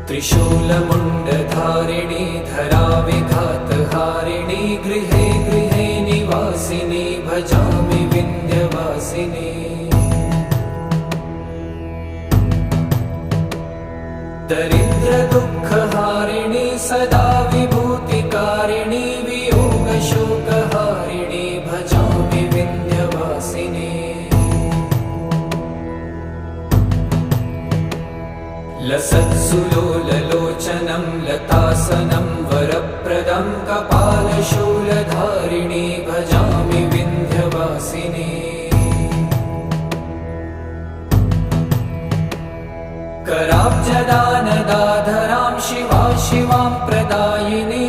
त्रिशूलमुण्डधारिणी धराविघातहारिणी गृहे गृहे निवासिनी भजामि विन्ध्यवासिनी। दरिद्रदुःखहारिणी सदा विभूतिकारिणी वियोगशोकहारिणी भजामि विन्ध्यवासिनी। लसत्सुलोललोचनं लतासनं वरप्रदं कपालशूलधारिणी भजामि विन्ध्यवासिनी। कराब्जदानदाधरां शिवा शिवां प्रदायिनी